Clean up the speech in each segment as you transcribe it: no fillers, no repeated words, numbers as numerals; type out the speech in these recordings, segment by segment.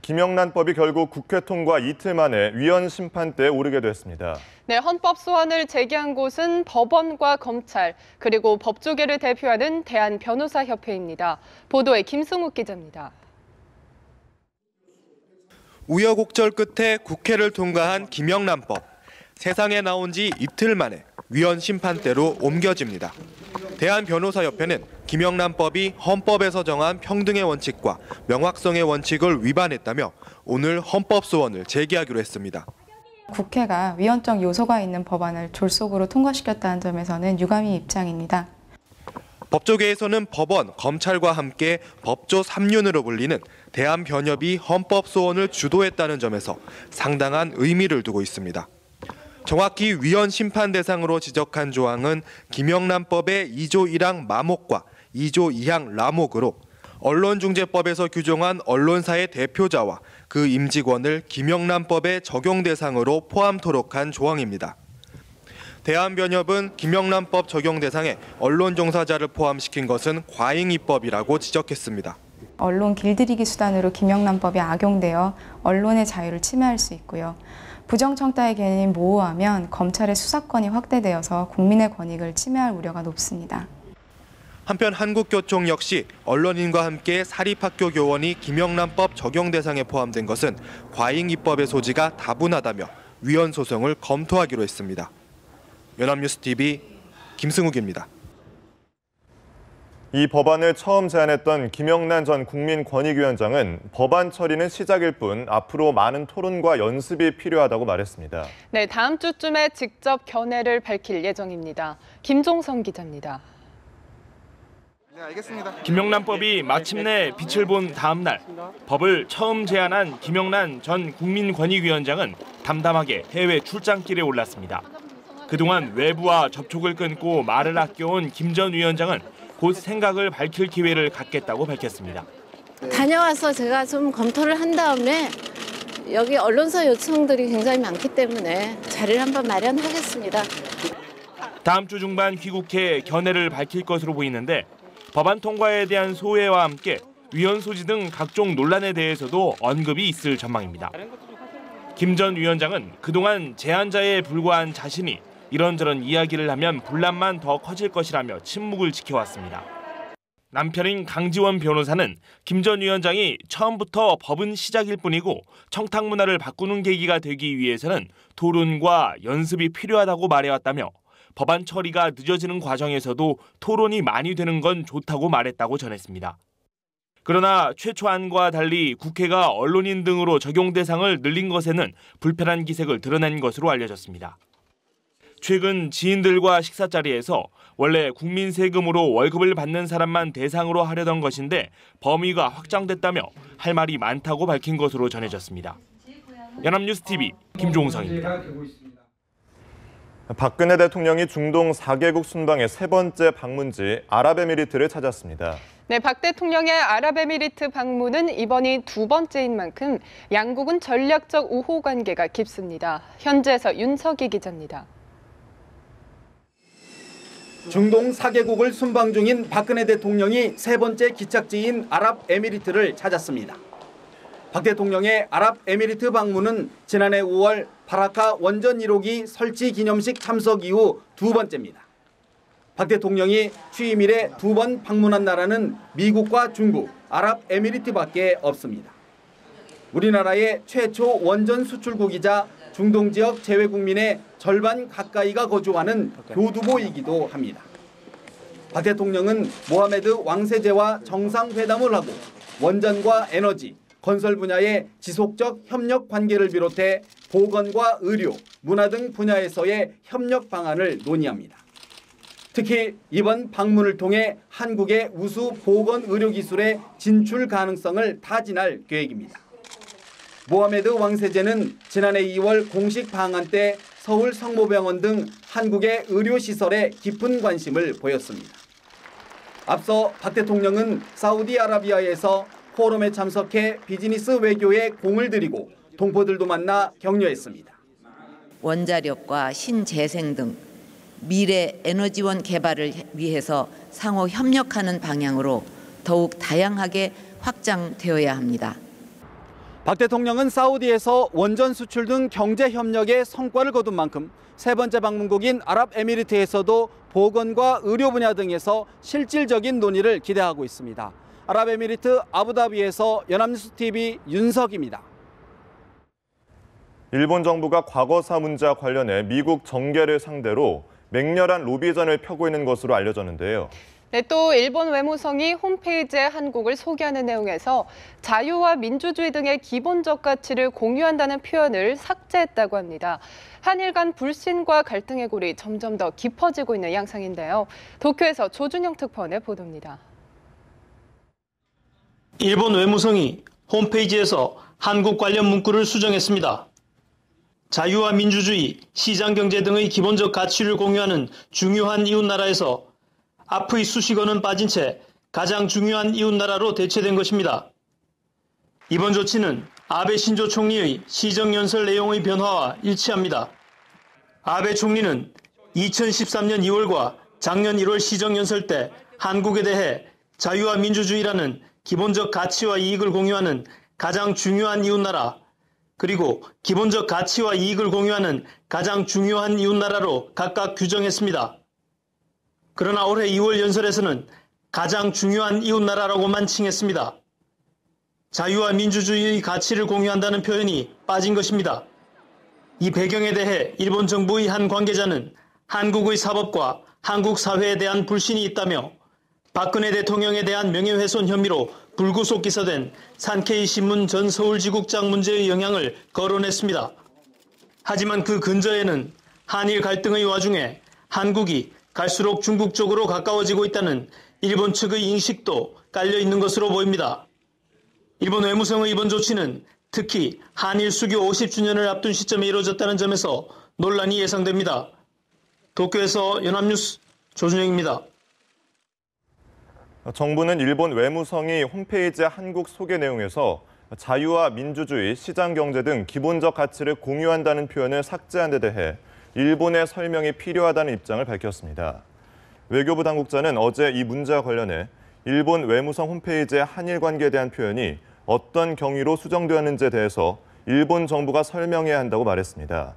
김영란법이 결국 국회 통과 이틀 만에 위헌 심판대에 오르게 됐습니다. 네, 헌법 소원을 제기한 곳은 법원과 검찰, 그리고 법조계를 대표하는 대한변호사협회입니다. 보도에 김승욱 기자입니다. 우여곡절 끝에 국회를 통과한 김영란법. 세상에 나온 지 이틀 만에 위헌 심판대로 옮겨집니다. 대한변호사협회는 김영란법이 헌법에서 정한 평등의 원칙과 명확성의 원칙을 위반했다며 오늘 헌법 소원을 제기하기로 했습니다. 국회가 위헌적 요소가 있는 법안을 졸속으로 통과시켰다는 점에서는 유감의 입장입니다. 법조계에서는 법원, 검찰과 함께 법조 3륜으로 불리는 대한변협이 헌법 소원을 주도했다는 점에서 상당한 의미를 두고 있습니다. 정확히 위헌 심판 대상으로 지적한 조항은 김영란법의 2조 1항 마목과 2조 2항 라목으로 언론중재법에서 규정한 언론사의 대표자와 그 임직원을 김영란법의 적용 대상으로 포함토록 한 조항입니다. 대한변협은 김영란법 적용 대상에 언론 종사자를 포함시킨 것은 과잉입법이라고 지적했습니다. 언론 길들이기 수단으로 김영란법이 악용되어 언론의 자유를 침해할 수 있고요. 부정청탁의 개념이 모호하면 검찰의 수사권이 확대되어서 국민의 권익을 침해할 우려가 높습니다. 한편 한국교총 역시 언론인과 함께 사립학교 교원이 김영란법 적용 대상에 포함된 것은 과잉입법의 소지가 다분하다며 위헌 소송을 검토하기로 했습니다. 연합뉴스TV 김승욱입니다. 이 법안을 처음 제안했던 김영란 전 국민권익위원장은 법안 처리는 시작일 뿐 앞으로 많은 토론과 연습이 필요하다고 말했습니다. 네, 다음 주쯤에 직접 견해를 밝힐 예정입니다. 김종성 기자입니다. 네, 알겠습니다. 김영란법이 마침내 빛을 본 다음 날 법을 처음 제안한 김영란 전 국민권익위원장은 담담하게 해외 출장길에 올랐습니다. 그동안 외부와 접촉을 끊고 말을 아껴온 김 전 위원장은 곧 생각을 밝힐 기회를 갖겠다고 밝혔습니다. 다녀와서 제가 좀 검토를 한 다음에 여기 언론사 요청들이 굉장히 많기 때문에 자리를 한번 마련하겠습니다. 다음 주 중반 귀국해 견해를 밝힐 것으로 보이는데 법안 통과에 대한 소회와 함께 위헌 소지 등 각종 논란에 대해서도 언급이 있을 전망입니다. 김 전 위원장은 그동안 제안자에 불과한 자신이 이런저런 이야기를 하면 분란만 더 커질 것이라며 침묵을 지켜왔습니다. 남편인 강지원 변호사는 김 전 위원장이 처음부터 법은 시작일 뿐이고 청탁 문화를 바꾸는 계기가 되기 위해서는 토론과 연습이 필요하다고 말해왔다며 법안 처리가 늦어지는 과정에서도 토론이 많이 되는 건 좋다고 말했다고 전했습니다. 그러나 최초안과 달리 국회가 언론인 등으로 적용 대상을 늘린 것에는 불편한 기색을 드러낸 것으로 알려졌습니다. 최근 지인들과 식사 자리에서 원래 국민 세금으로 월급을 받는 사람만 대상으로 하려던 것인데 범위가 확장됐다며 할 말이 많다고 밝힌 것으로 전해졌습니다. 연합뉴스TV 김종성입니다. 박근혜 대통령이 중동 4개국 순방의 세 번째 방문지 아랍에미리트를 찾았습니다. 네, 박 대통령의 아랍에미리트 방문은 이번이 두 번째인 만큼 양국은 전략적 우호 관계가 깊습니다. 현지에서 윤석희 기자입니다. 중동 4개국을 순방 중인 박근혜 대통령이 세 번째 기착지인 아랍에미리트를 찾았습니다. 박 대통령의 아랍에미리트 방문은 지난해 5월 바라카 원전 1호기 설치 기념식 참석 이후 두 번째입니다. 박 대통령이 취임 이래 두 번 방문한 나라는 미국과 중국, 아랍에미리트밖에 없습니다. 우리나라의 최초 원전 수출국이자 중동 지역 재외 국민의 절반 가까이가 거주하는 교두보이기도 합니다. 박 대통령은 모하메드 왕세제와 정상회담을 하고 원전과 에너지, 건설 분야의 지속적 협력 관계를 비롯해 보건과 의료, 문화 등 분야에서의 협력 방안을 논의합니다. 특히 이번 방문을 통해 한국의 우수 보건 의료 기술의 진출 가능성을 타진할 계획입니다. 모하메드 왕세제는 지난해 2월 공식 방한 때 서울 성모병원 등 한국의 의료시설에 깊은 관심을 보였습니다. 앞서 박 대통령은 사우디아라비아에서 포럼에 참석해 비즈니스 외교에 공을 들이고 동포들도 만나 격려했습니다. 원자력과 신재생 등 미래 에너지원 개발을 위해서 상호 협력하는 방향으로 더욱 다양하게 확장되어야 합니다. 박 대통령은 사우디에서 원전 수출 등 경제 협력에 성과를 거둔 만큼 세 번째 방문국인 아랍에미리트에서도 보건과 의료 분야 등에서 실질적인 논의를 기대하고 있습니다. 아랍에미리트 아부다비에서 연합뉴스TV 윤석입니다. 일본 정부가 과거사 문제와 관련해 미국 정계를 상대로 맹렬한 로비전을 펴고 있는 것으로 알려졌는데요. 네, 또 일본 외무성이 홈페이지에 한국을 소개하는 내용에서 자유와 민주주의 등의 기본적 가치를 공유한다는 표현을 삭제했다고 합니다. 한일 간 불신과 갈등의 골이 점점 더 깊어지고 있는 양상인데요. 도쿄에서 조준영 특파원의 보도입니다. 일본 외무성이 홈페이지에서 한국 관련 문구를 수정했습니다. 자유와 민주주의, 시장경제 등의 기본적 가치를 공유하는 중요한 이웃나라에서 앞의 수식어는 빠진 채 가장 중요한 이웃나라로 대체된 것입니다. 이번 조치는 아베 신조 총리의 시정연설 내용의 변화와 일치합니다. 아베 총리는 2013년 2월과 작년 1월 시정연설 때 한국에 대해 자유와 민주주의라는 기본적 가치와 이익을 공유하는 가장 중요한 이웃나라, 그리고 기본적 가치와 이익을 공유하는 가장 중요한 이웃나라로 각각 규정했습니다. 그러나 올해 2월 연설에서는 가장 중요한 이웃나라라고만 칭했습니다. 자유와 민주주의의 가치를 공유한다는 표현이 빠진 것입니다. 이 배경에 대해 일본 정부의 한 관계자는 한국의 사법과 한국 사회에 대한 불신이 있다며 박근혜 대통령에 대한 명예훼손 혐의로 불구속 기소된 산케이 신문 전 서울지국장 문제의 영향을 거론했습니다. 하지만 그 근저에는 한일 갈등의 와중에 한국이 갈수록 중국 쪽으로 가까워지고 있다는 일본 측의 인식도 깔려 있는 것으로 보입니다. 일본 외무성의 이번 조치는 특히 한일 수교 50주년을 앞둔 시점에 이루어졌다는 점에서 논란이 예상됩니다. 도쿄에서 연합뉴스 조준영입니다. 정부는 일본 외무성이 홈페이지 한국 소개 내용에서 자유와 민주주의, 시장경제 등 기본적 가치를 공유한다는 표현을 삭제한 데 대해 일본의 설명이 필요하다는 입장을 밝혔습니다. 외교부 당국자는 어제 이 문제와 관련해 일본 외무성 홈페이지의 한일 관계에 대한 표현이 어떤 경위로 수정되었는지에 대해서 일본 정부가 설명해야 한다고 말했습니다.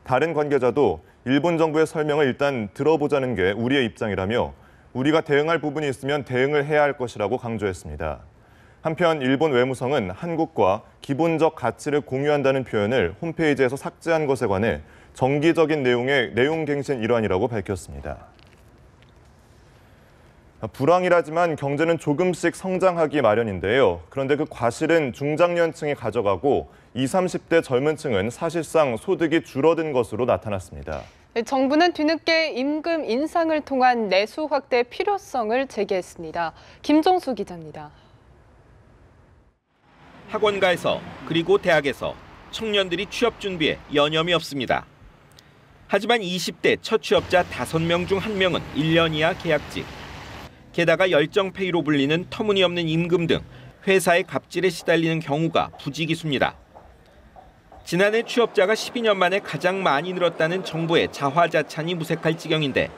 다른 관계자도 일본 정부의 설명을 일단 들어보자는 게 우리의 입장이라며 우리가 대응할 부분이 있으면 대응을 해야 할 것이라고 강조했습니다. 한편 일본 외무성은 한국과 기본적 가치를 공유한다는 표현을 홈페이지에서 삭제한 것에 관해 정기적인 내용의 내용갱신 일환이라고 밝혔습니다. 불황이라지만 경제는 조금씩 성장하기 마련인데요. 그런데 그 과실은 중장년층이 가져가고 20, 30대 젊은 층은 사실상 소득이 줄어든 것으로 나타났습니다. 정부는 뒤늦게 임금 인상을 통한 내수 확대 필요성을 제기했습니다. 김종수 기자입니다. 학원가에서 그리고 대학에서 청년들이 취업 준비에 여념이 없습니다. 하지만 20대 첫 취업자 5명 중 1명은 1년 이하 계약직. 게다가 열정페이로 불리는 터무니없는 임금 등 회사의 갑질에 시달리는 경우가 부지기수입니다. 지난해 취업자가 12년 만에 가장 많이 늘었다는 정부의 자화자찬이 무색할 지경인데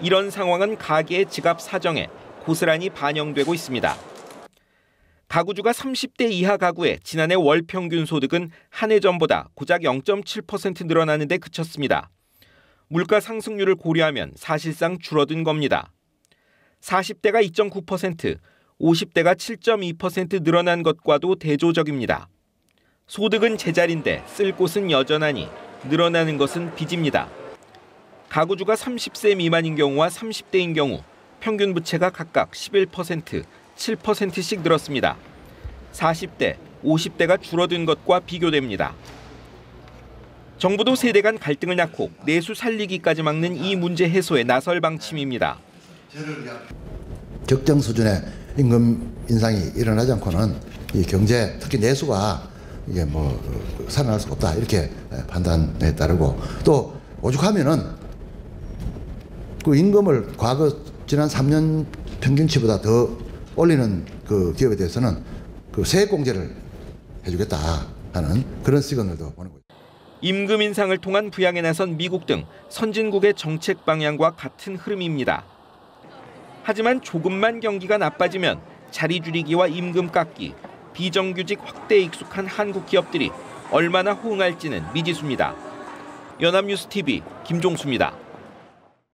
이런 상황은 가계의 지갑 사정에 고스란히 반영되고 있습니다. 가구주가 30대 이하 가구의 지난해 월 평균 소득은 한 해 전보다 고작 0.7% 늘어나는 데 그쳤습니다. 물가 상승률을 고려하면 사실상 줄어든 겁니다. 40대가 2.9%, 50대가 7.2% 늘어난 것과도 대조적입니다. 소득은 제자리인데 쓸 곳은 여전하니 늘어나는 것은 빚입니다. 가구주가 30세 미만인 경우와 30대인 경우 평균 부채가 각각 11%, 7%씩 늘었습니다. 40대, 50대가 줄어든 것과 비교됩니다. 정부도 세대 간 갈등을 낳고 내수 살리기까지 막는 이 문제 해소에 나설 방침입니다. 적정 수준의 임금 인상이 일어나지 않고는 이 경제, 특히 내수가 이게 살아날 수가 없다 이렇게 판단에 따르고 또 오죽하면은 그 임금을 과거 지난 3년 평균치보다 더 올리는 그 기업에 대해서는 그 세액 공제를 해주겠다 하는 그런 시그널도 보내고 있습니다. 임금 인상을 통한 부양에 나선 미국 등 선진국의 정책 방향과 같은 흐름입니다. 하지만 조금만 경기가 나빠지면 자리 줄이기와 임금 깎기, 비정규직 확대에 익숙한 한국 기업들이 얼마나 호응할지는 미지수입니다. 연합뉴스 TV 김종수입니다.